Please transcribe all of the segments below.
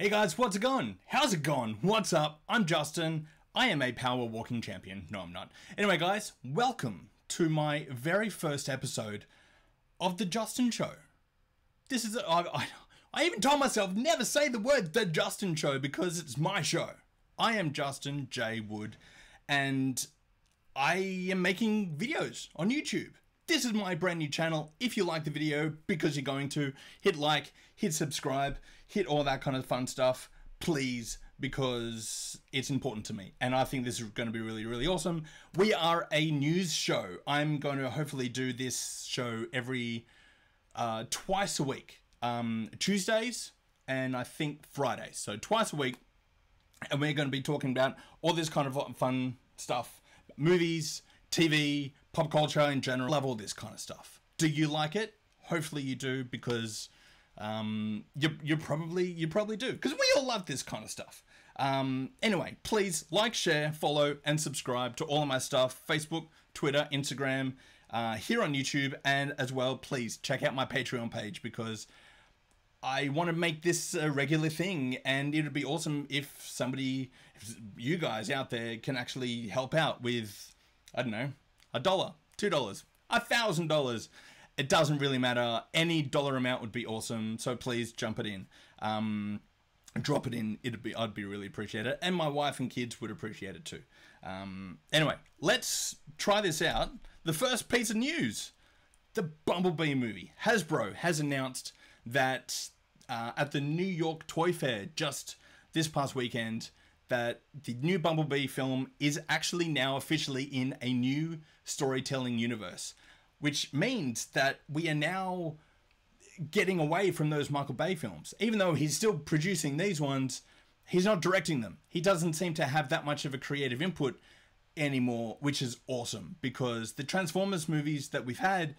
Hey guys, what's it going? How's it going? What's up? I'm Justin. I am a power walking champion. No, I'm not. Anyway, guys, welcome to my very first episode of The Justin Show. This is... I even told myself never say the word The Justin Show because it's my show. I am Justin J. Wood and I am making videos on YouTube. This is my brand new channel. If you like the video, because you're going to, hit like, hit subscribe, hit all that kind of fun stuff, please, because it's important to me. And I think this is going to be really, really awesome. We are a news show. I'm going to hopefully do this show every twice a week. Tuesdays and I think Fridays. So twice a week. And we're going to be talking about all this kind of fun stuff. Movies, TV, pop culture in general. Love all this kind of stuff. Do you like it? Hopefully you do, because you probably do, because we all love this kind of stuff. Anyway, please like, share, follow, and subscribe to all of my stuff: Facebook, Twitter, Instagram, here on YouTube, and as well, please check out my Patreon page, because I want to make this a regular thing, and it would be awesome if you guys out there can actually help out with, I don't know, $1, $2, $1,000. It doesn't really matter. Any dollar amount would be awesome. So please jump it in. Drop it in. I'd be really appreciate it. And my wife and kids would appreciate it too. Anyway, let's try this out. The first piece of news. The Bumblebee movie. Hasbro has announced that at the New York Toy Fair just this past weekend, that the new Bumblebee film is actually now officially in a new storytelling universe, which means that we are now getting away from those Michael Bay films. Even though he's still producing these ones, he's not directing them. He doesn't seem to have that much of a creative input anymore, which is awesome, because the Transformers movies that we've had,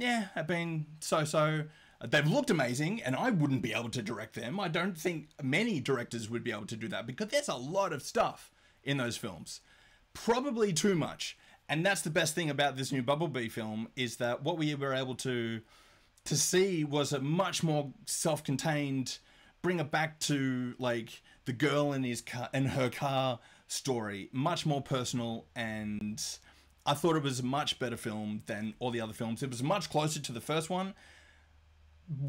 have been so-so. They've looked amazing, and I wouldn't be able to direct them. I don't think many directors would be able to do that, because there's a lot of stuff in those films. Probably too much. And that's the best thing about this new Bumblebee film, is that what we were able to see was a much more self-contained, bring it back to like the girl in her car story, much more personal, and I thought it was a much better film than all the other films. It was much closer to the first one,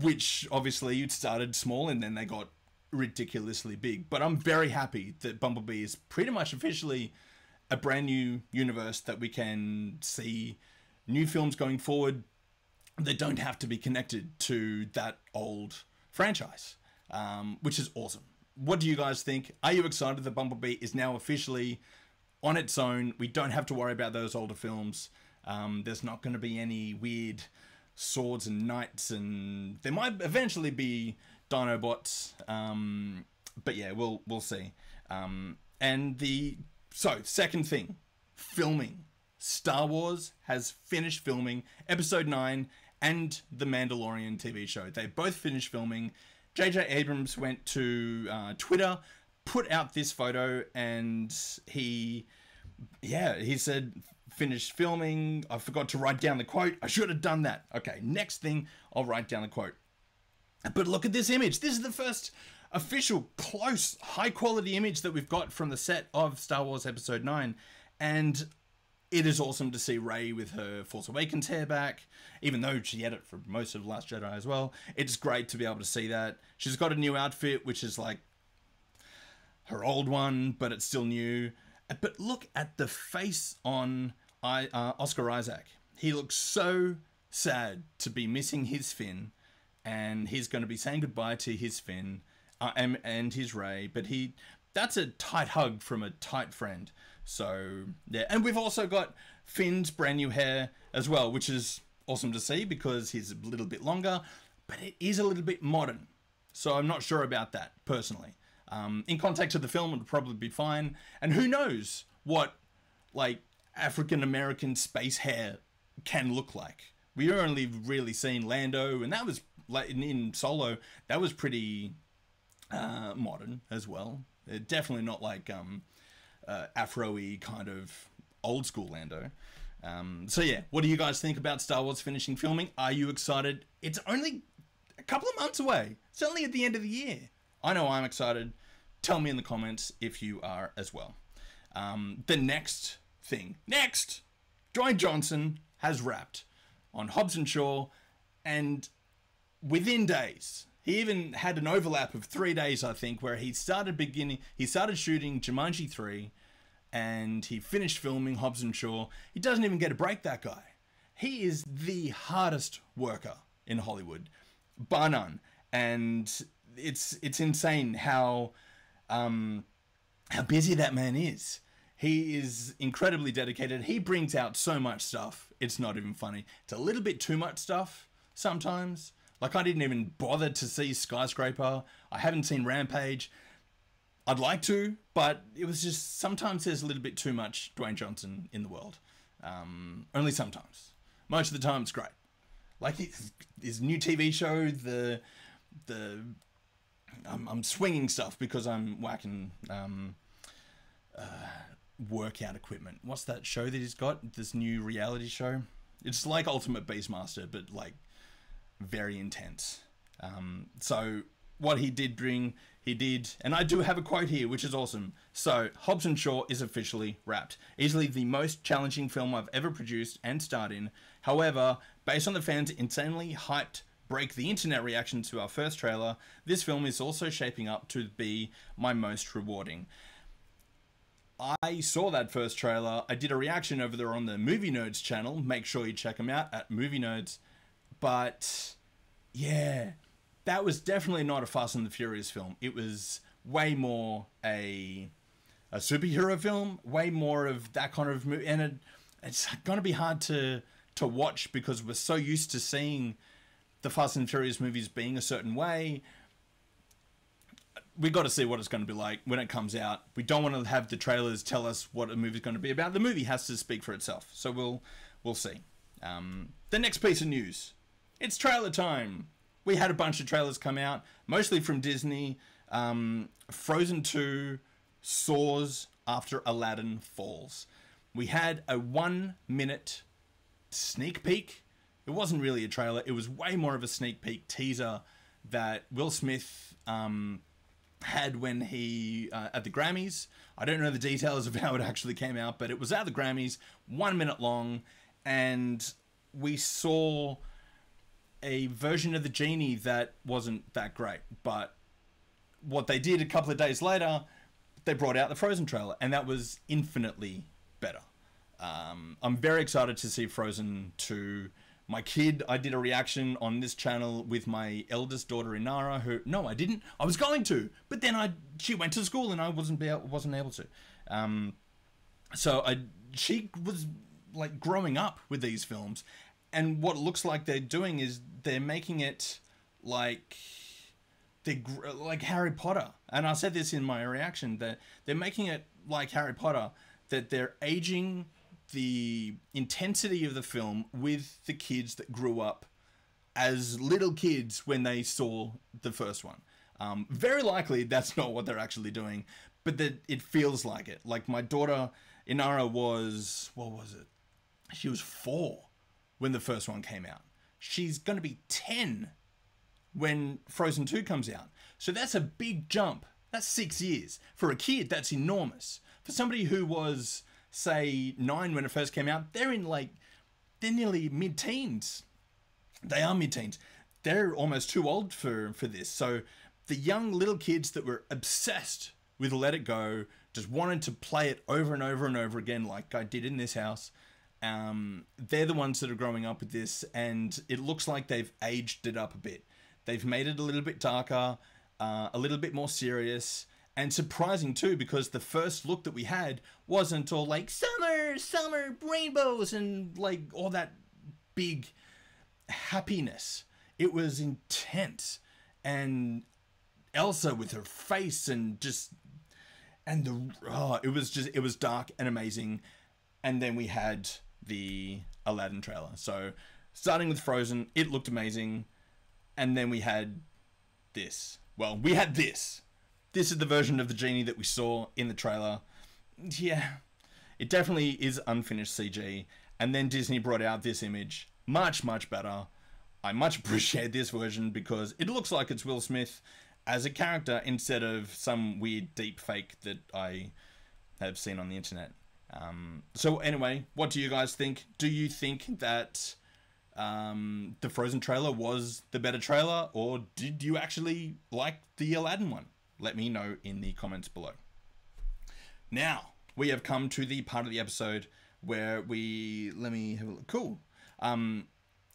which obviously it started small and then they got ridiculously big. But I'm very happy that Bumblebee is pretty much officially a brand new universe that we can see new films going forward that don't have to be connected to that old franchise, which is awesome. What do you guys think? Are you excited that Bumblebee is now officially on its own? We don't have to worry about those older films. There's not going to be any weird swords and knights, and there might eventually be Dinobots, but yeah, we'll see. Second thing, filming. Star Wars has finished filming Episode 9 and The Mandalorian TV show. They both finished filming. J.J. Abrams went to Twitter, put out this photo, and he said, finished filming. I forgot to write down the quote. I should have done that. Okay, next thing, I'll write down the quote. But look at this image. This is the first official, close, high-quality image that we've got from the set of Star Wars Episode 9. And it is awesome to see Rey with her Force Awakens hair back, even though she had it for most of Last Jedi as well. It's great to be able to see that. She's got a new outfit, which is like her old one, but it's still new. But look at the face on Oscar Isaac. He looks so sad to be missing his Finn, and he's going to be saying goodbye to his Finn and his Rey. But that's a tight hug from a tight friend. So yeah, and we've also got Finn's brand new hair as well, which is awesome to see because he's a little bit longer, but it is a little bit modern. So I'm not sure about that personally. In context of the film, it would probably be fine. And who knows what like African-American space hair can look like. We only really seen Lando, and that was like in Solo, that was pretty modern as well. Definitely not like Afro-y kind of old school Lando. So yeah, what do you guys think about Star Wars finishing filming? Are you excited? It's only a couple of months away. It's only at the end of the year. I know I'm excited. Tell me in the comments if you are as well. The next thing. Next! Dwayne Johnson has rapped on Hobson Shaw, and within days, he even had an overlap of 3 days, I think, where he started shooting Jumanji 3, and he finished filming Hobson Shaw. He doesn't even get a break, that guy. He is the hardest worker in Hollywood, bar none. And it's insane how busy that man is. He is incredibly dedicated. He brings out so much stuff. It's not even funny. It's a little bit too much stuff sometimes. Like, I didn't even bother to see Skyscraper. I haven't seen Rampage. I'd like to, but it was just, sometimes there's a little bit too much Dwayne Johnson in the world. Only sometimes. Most of the time it's great. Like his new TV show, I'm swinging stuff because I'm whacking workout equipment. What's that show that he's got? This new reality show? It's like Ultimate Beastmaster, but like very intense. So what he did bring, he did, and I do have a quote here, which is awesome. So, Hobson Shaw is officially wrapped. Easily the most challenging film I've ever produced and starred in. However, based on the fans' insanely hyped break the internet reaction to our first trailer, this film is also shaping up to be my most rewarding. I saw that first trailer. I did a reaction over there on the Movie Nerds channel. Make sure you check them out at Movie Nerds. But yeah, that was definitely not a Fast and the Furious film. It was way more a superhero film, way more of that kind of movie. And it's going to be hard to watch because we're so used to seeing the Fast and Furious movies being a certain way. We got to see what it's going to be like when it comes out. We don't want to have the trailers tell us what a movie's going to be about. The movie has to speak for itself. So we'll see. The next piece of news. It's trailer time. We had a bunch of trailers come out, mostly from Disney. Frozen 2 soars after Aladdin falls. We had a 1-minute sneak peek. It wasn't really a trailer. It was way more of a sneak peek teaser that Will Smith had when he at the Grammys. I don't know the details of how it actually came out, but it was at the Grammys, 1 minute long, and we saw a version of the genie that wasn't that great. But what they did a couple of days later, they brought out the Frozen trailer, and that was infinitely better. I'm very excited to see Frozen 2. My kid, I did a reaction on this channel with my eldest daughter Inara, who, no, I didn't. I was going to, but then she went to school and I wasn't able to. She was like growing up with these films, and what it looks like they're doing is they're making it like Harry Potter. And I said this in my reaction, that they're making it like Harry Potter, that they're aging the intensity of the film with the kids that grew up as little kids when they saw the first one. Very likely that's not what they're actually doing, but that it feels like it. Like my daughter Inara was, what was it? She was 4 when the first one came out. She's going to be 10 when Frozen 2 comes out. So that's a big jump. That's 6 years. For a kid, that's enormous. For somebody who was, say, 9 when it first came out, they're nearly mid-teens. They are mid-teens. They're almost too old for this. So the young little kids that were obsessed with Let It Go, just wanted to play it over and over and over again like I did in this house, they're the ones that are growing up with this, and it looks like they've aged it up a bit. They've made it a little bit darker, a little bit more serious, and surprising too, because the first look that we had wasn't all like summer, rainbows, and like all that big happiness. It was intense, and Elsa with her face and it was dark and amazing. And then we had the Aladdin trailer. So starting with Frozen, it looked amazing. And then we had this. Well, we had this. This is the version of the genie that we saw in the trailer. Yeah, it definitely is unfinished CG. And then Disney brought out this image. Much, much better. I much appreciate this version because it looks like it's Will Smith. as a character instead of some weird deep fake that I have seen on the internet. So anyway, what do you guys think? Do you think that the Frozen trailer was the better trailer, or did you actually like the Aladdin one? Let me know in the comments below. Now, we have come to the part of the episode where let me have a look. Cool.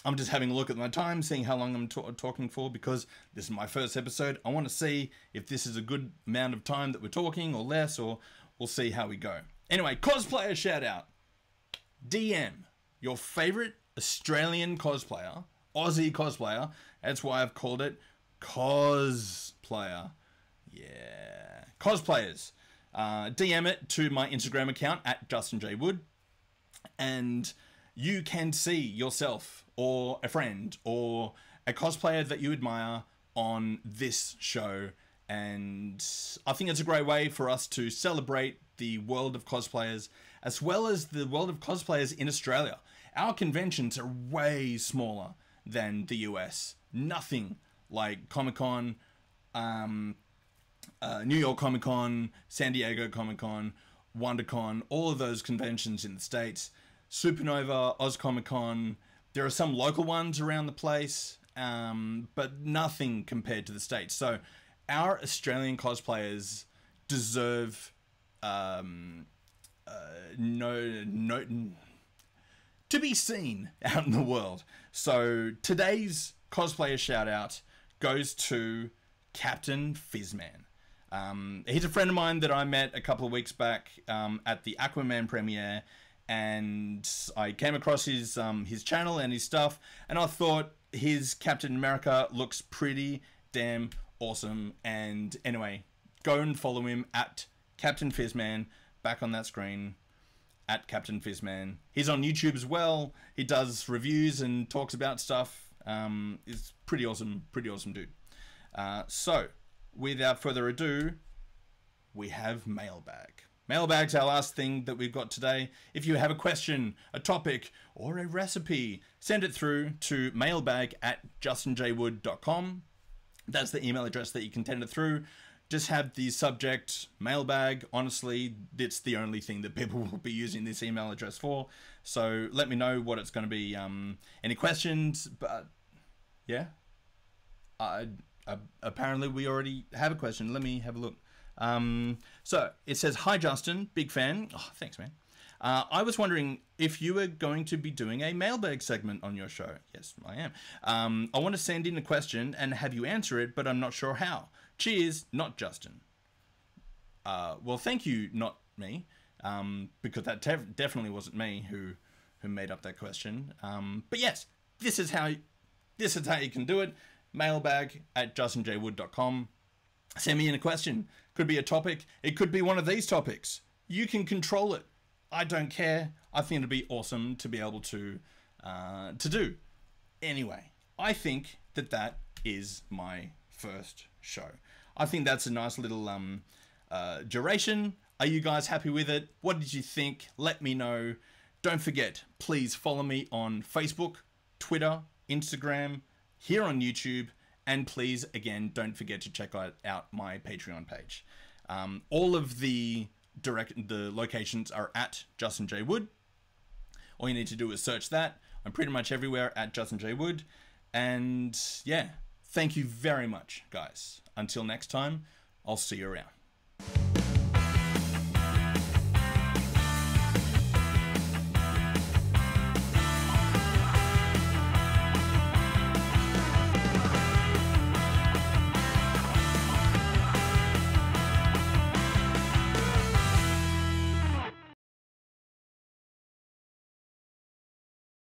I'm just having a look at my time, seeing how long I'm talking for, because this is my first episode. I want to see if this is a good amount of time that we're talking, or less, or we'll see how we go. Anyway, cosplayer shout out. DM your favorite Australian cosplayer, Aussie cosplayer. That's why I've called it cosplayer. Yeah, cosplayers. DM it to my Instagram account at Justin J Wood, and you can see yourself or a friend or a cosplayer that you admire on this show. And I think it's a great way for us to celebrate the world of cosplayers, as well as the world of cosplayers in Australia. Our conventions are way smaller than the US. Nothing like Comic-Con, New York Comic-Con, San Diego Comic-Con, WonderCon, all of those conventions in the States. Supernova, Oz Comic-Con. There are some local ones around the place, but nothing compared to the States. So our Australian cosplayers deserve to be seen out in the world. So today's cosplayer shout out goes to Captain Fizzman. He's a friend of mine that I met a couple of weeks back at the Aquaman premiere, and I came across his channel and his stuff, and I thought his Captain America looks pretty damn awesome. And anyway, go and follow him at Captain Fizzman, back on that screen, at Captain Fizzman. He's on YouTube as well. He does reviews and talks about stuff. It's pretty awesome dude. So, without further ado, we have Mailbag. Mailbag's our last thing that we've got today. If you have a question, a topic, or a recipe, send it through to mailbag@justinjwood.com. That's the email address that you can send it through. Just have the subject mailbag. Honestly, it's the only thing that people will be using this email address for. So let me know what it's going to be. Any questions? But yeah, apparently we already have a question. Let me have a look. So it says, "Hi Justin, big fan." Oh, thanks, man. I was wondering if you were going to be doing a mailbag segment on your show. Yes, I am. I want to send in a question and have you answer it, but I'm not sure how. Cheers, not Justin. Well, thank you, not me, because that definitely wasn't me who made up that question. But yes, this is how you can do it. Mailbag@justinjwood.com. Send me in a question. Could be a topic. It could be one of these topics. You can control it. I don't care. I think it'd be awesome to be able to do. Anyway, I think that is my first show. I think that's a nice little duration. Are you guys happy with it? What did you think? Let me know. Don't forget, please follow me on Facebook, Twitter, Instagram, here on YouTube, and please, again, don't forget to check out my Patreon page. All of the locations are at Justin J Wood. All you need to do is search that. I'm pretty much everywhere at Justin J Wood. And yeah, thank you very much, guys. Until next time, I'll see you around.